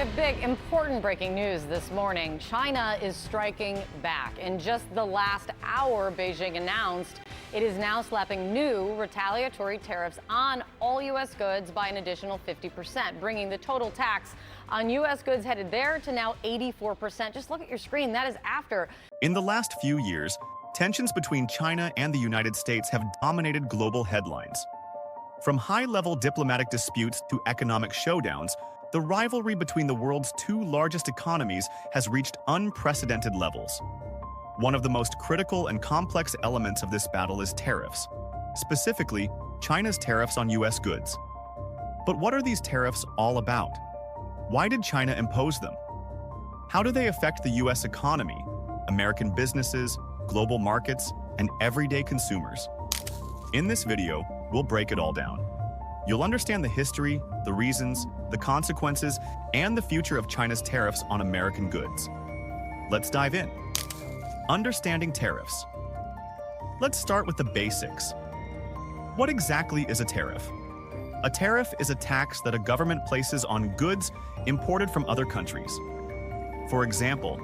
We have big, important breaking news this morning. China is striking back. In just the last hour, Beijing announced it is now slapping new retaliatory tariffs on all U.S. goods by an additional 50%, bringing the total tax on U.S. goods headed there to now 84%. Just look at your screen. That is after. In the last few years, tensions between China and the United States have dominated global headlines. From high-level diplomatic disputes to economic showdowns, the rivalry between the world's two largest economies has reached unprecedented levels. One of the most critical and complex elements of this battle is tariffs, specifically China's tariffs on U.S. goods. But what are these tariffs all about? Why did China impose them? How do they affect the U.S. economy, American businesses, global markets, and everyday consumers? In this video, we'll break it all down. You'll understand the history, the reasons, the consequences, and the future of China's tariffs on American goods. Let's dive in. Understanding tariffs. Let's start with the basics. What exactly is a tariff? A tariff is a tax that a government places on goods imported from other countries. For example,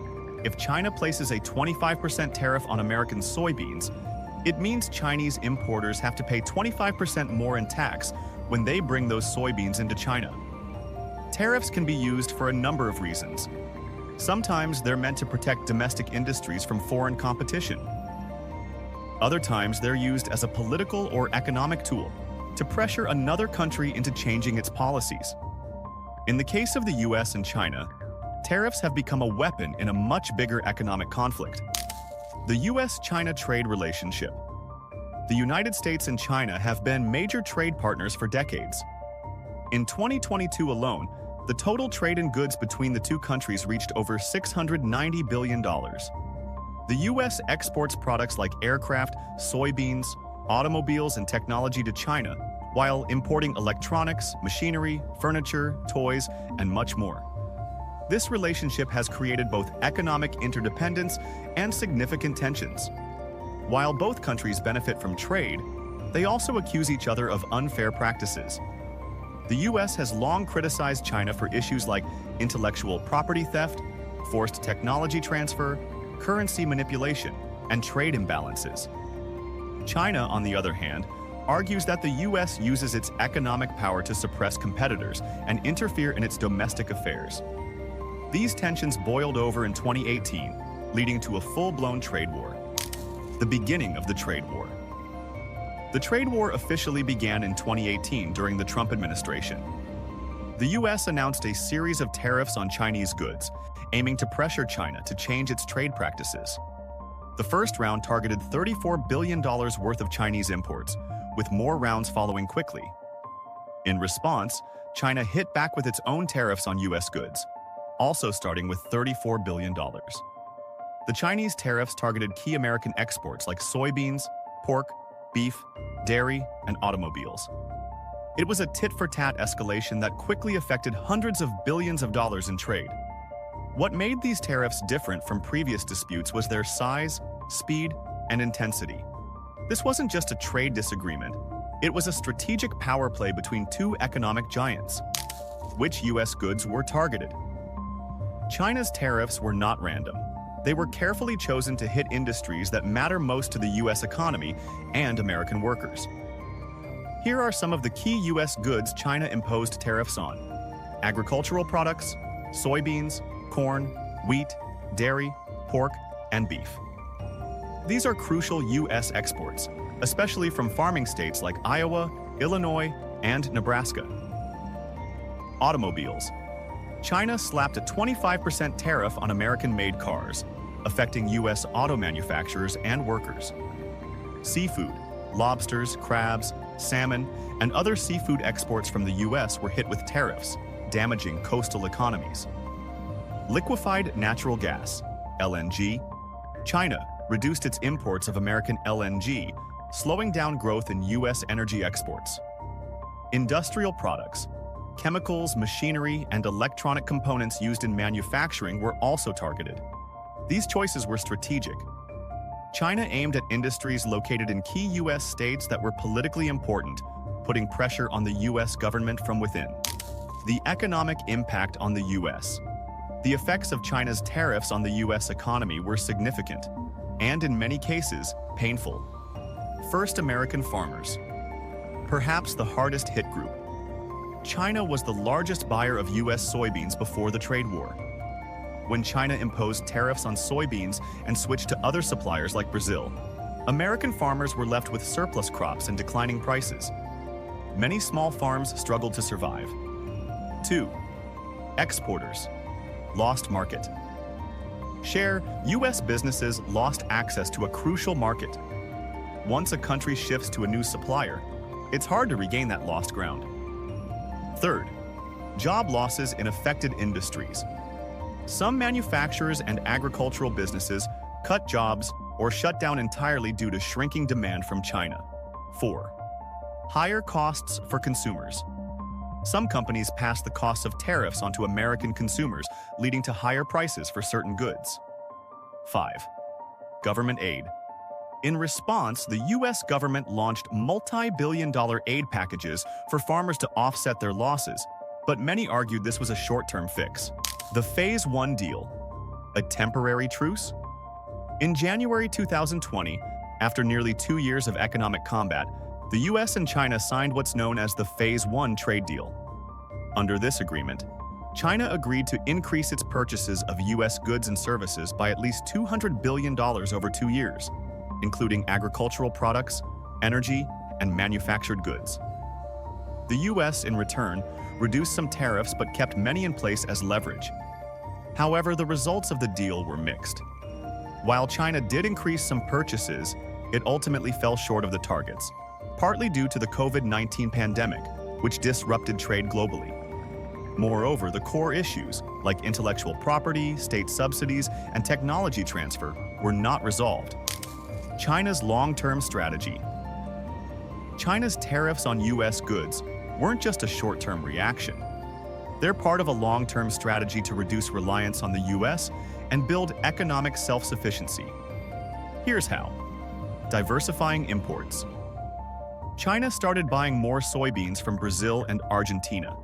if China places a 25% tariff on American soybeans, it means Chinese importers have to pay 25% more in tax when they bring those soybeans into China. Tariffs can be used for a number of reasons. Sometimes they're meant to protect domestic industries from foreign competition. Other times they're used as a political or economic tool to pressure another country into changing its policies. In the case of the US and China, tariffs have become a weapon in a much bigger economic conflict. The US-China trade relationship. The United States and China have been major trade partners for decades. In 2022 alone, the total trade in goods between the two countries reached over $690 billion. The U.S. exports products like aircraft, soybeans, automobiles, and technology to China, while importing electronics, machinery, furniture, toys, and much more. This relationship has created both economic interdependence and significant tensions. While both countries benefit from trade, they also accuse each other of unfair practices. The U.S. has long criticized China for issues like intellectual property theft, forced technology transfer, currency manipulation, and trade imbalances. China, on the other hand, argues that the U.S. uses its economic power to suppress competitors and interfere in its domestic affairs. These tensions boiled over in 2018, leading to a full-blown trade war. The beginning of the trade war. The trade war officially began in 2018 during the Trump administration. The U.S. announced a series of tariffs on Chinese goods, aiming to pressure China to change its trade practices. The first round targeted $34 billion worth of Chinese imports, with more rounds following quickly. In response, China hit back with its own tariffs on U.S. goods, also starting with $34 billion. The Chinese tariffs targeted key American exports like soybeans, pork, beef, dairy, and automobiles. It was a tit-for-tat escalation that quickly affected hundreds of billions of dollars in trade. What made these tariffs different from previous disputes was their size, speed, and intensity. This wasn't just a trade disagreement, it was a strategic power play between two economic giants. Which U.S. goods were targeted? China's tariffs were not random. They were carefully chosen to hit industries that matter most to the U.S. economy and American workers. Here are some of the key U.S. goods China imposed tariffs on: agricultural products, soybeans, corn, wheat, dairy, pork, and beef. These are crucial U.S. exports, especially from farming states like Iowa, Illinois, and Nebraska. Automobiles. China slapped a 25% tariff on American-made cars, affecting U.S. auto manufacturers and workers. Seafood, lobsters, crabs, salmon, and other seafood exports from the U.S. were hit with tariffs, damaging coastal economies. Liquefied natural gas, LNG. China reduced its imports of American LNG, slowing down growth in U.S. energy exports. Industrial products. Chemicals, machinery, and electronic components used in manufacturing were also targeted. These choices were strategic. China aimed at industries located in key U.S. states that were politically important, putting pressure on the U.S. government from within. The economic impact on the U.S. The effects of China's tariffs on the U.S. economy were significant, and in many cases, painful. First, American farmers. Perhaps the hardest hit group. China was the largest buyer of U.S. soybeans before the trade war. When China imposed tariffs on soybeans and switched to other suppliers like Brazil, American farmers were left with surplus crops and declining prices. Many small farms struggled to survive. 2. Exporters. Lost market. Share, U.S. businesses lost access to a crucial market. Once a country shifts to a new supplier, it's hard to regain that lost ground. Third, job losses in affected industries. Some manufacturers and agricultural businesses cut jobs or shut down entirely due to shrinking demand from China. 4. Higher costs for consumers. Some companies pass the costs of tariffs onto American consumers, leading to higher prices for certain goods. 5. Government aid. In response, the U.S. government launched multi-billion-dollar aid packages for farmers to offset their losses, but many argued this was a short-term fix. The Phase 1 deal. A temporary truce? In January 2020, after nearly 2 years of economic combat, the U.S. and China signed what's known as the Phase 1 trade deal. Under this agreement, China agreed to increase its purchases of U.S. goods and services by at least $200 billion over 2 years, including agricultural products, energy, and manufactured goods. The U.S., in return, reduced some tariffs but kept many in place as leverage. However, the results of the deal were mixed. While China did increase some purchases, it ultimately fell short of the targets, partly due to the COVID-19 pandemic, which disrupted trade globally. Moreover, the core issues, like intellectual property, state subsidies, and technology transfer, were not resolved. China's long-term strategy. China's tariffs on U.S. goods weren't just a short-term reaction. They're part of a long-term strategy to reduce reliance on the U.S. and build economic self-sufficiency. Here's how. Diversifying imports. China started buying more soybeans from Brazil and Argentina.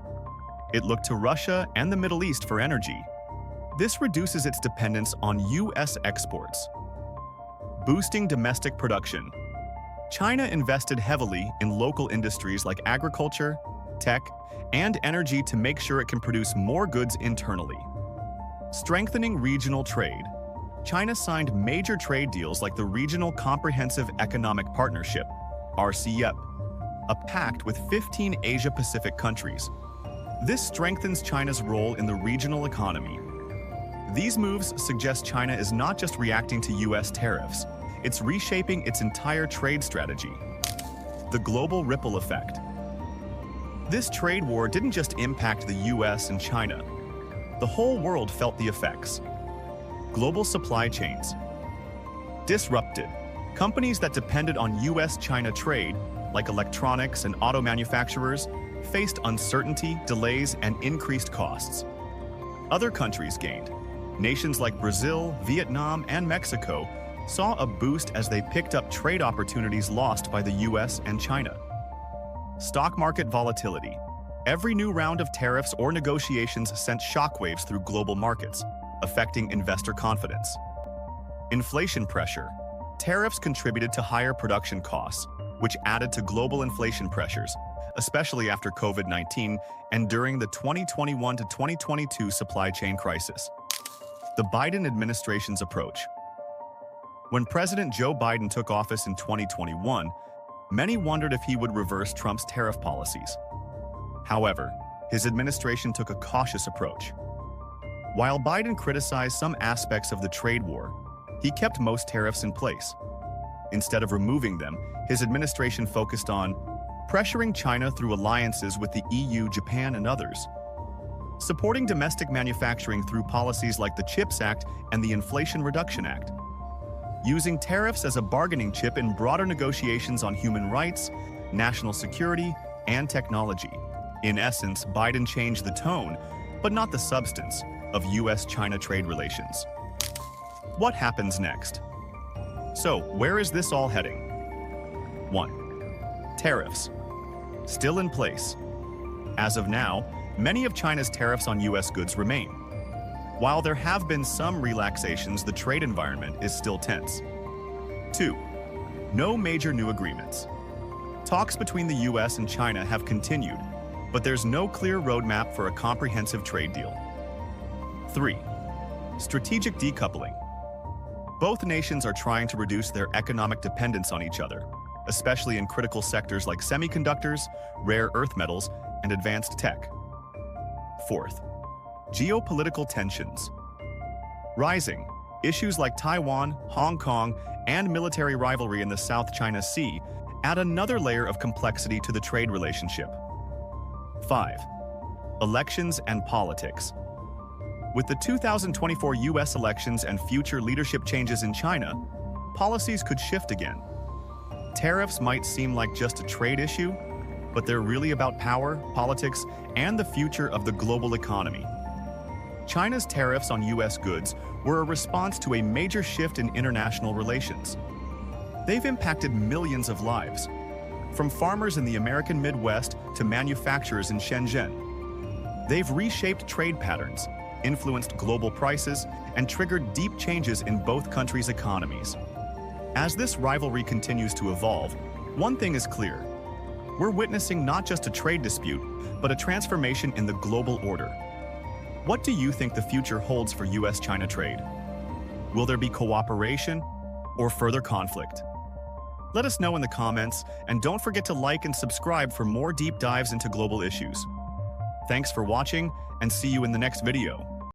It looked to Russia and the Middle East for energy. This reduces its dependence on U.S. exports. Boosting domestic production. China invested heavily in local industries like agriculture, tech, and energy to make sure it can produce more goods internally. Strengthening regional trade. China signed major trade deals like the Regional Comprehensive Economic Partnership, RCEP, a pact with 15 Asia-Pacific countries. This strengthens China's role in the regional economy. These moves suggest China is not just reacting to U.S. tariffs, it's reshaping its entire trade strategy. The global ripple effect. This trade war didn't just impact the U.S. and China. The whole world felt the effects. Global supply chains. Disrupted. Companies that depended on U.S.-China trade, like electronics and auto manufacturers, faced uncertainty, delays, and increased costs. Other countries gained. Nations like Brazil, Vietnam, and Mexico saw a boost as they picked up trade opportunities lost by the U.S. and China. Stock market volatility. Every new round of tariffs or negotiations sent shockwaves through global markets, affecting investor confidence. Inflation pressure. Tariffs contributed to higher production costs, which added to global inflation pressures, especially after COVID-19 and during the 2021 to 2022 supply chain crisis. The Biden administration's approach. When President Joe Biden took office in 2021, many wondered if he would reverse Trump's tariff policies. However, his administration took a cautious approach. While Biden criticized some aspects of the trade war, he kept most tariffs in place. Instead of removing them, his administration focused on pressuring China through alliances with the EU, Japan, and others, supporting domestic manufacturing through policies like the CHIPS Act and the Inflation Reduction Act, using tariffs as a bargaining chip in broader negotiations on human rights, national security, and technology. In essence, Biden changed the tone, but not the substance, of U.S.-China trade relations. What happens next? So, where is this all heading? 1. Tariffs. Still in place. As of now, many of China's tariffs on U.S. goods remain. While there have been some relaxations, the trade environment is still tense. 2. No major new agreements. Talks between the U.S. and China have continued, but there's no clear roadmap for a comprehensive trade deal. 3. Strategic decoupling. Both nations are trying to reduce their economic dependence on each other, especially in critical sectors like semiconductors, rare earth metals, and advanced tech. 4th. Geopolitical tensions. Rising. Issues like Taiwan, Hong Kong, and military rivalry in the South China Sea add another layer of complexity to the trade relationship. 5. Elections and politics. With the 2024 U.S. elections and future leadership changes in China, policies could shift again. Tariffs might seem like just a trade issue, but they're really about power, politics, and the future of the global economy. China's tariffs on U.S. goods were a response to a major shift in international relations. They've impacted millions of lives, from farmers in the American Midwest to manufacturers in Shenzhen. They've reshaped trade patterns, influenced global prices, and triggered deep changes in both countries' economies. As this rivalry continues to evolve, one thing is clear. We're witnessing not just a trade dispute, but a transformation in the global order. What do you think the future holds for U.S.-China trade? Will there be cooperation or further conflict? Let us know in the comments, and don't forget to like and subscribe for more deep dives into global issues. Thanks for watching, and see you in the next video.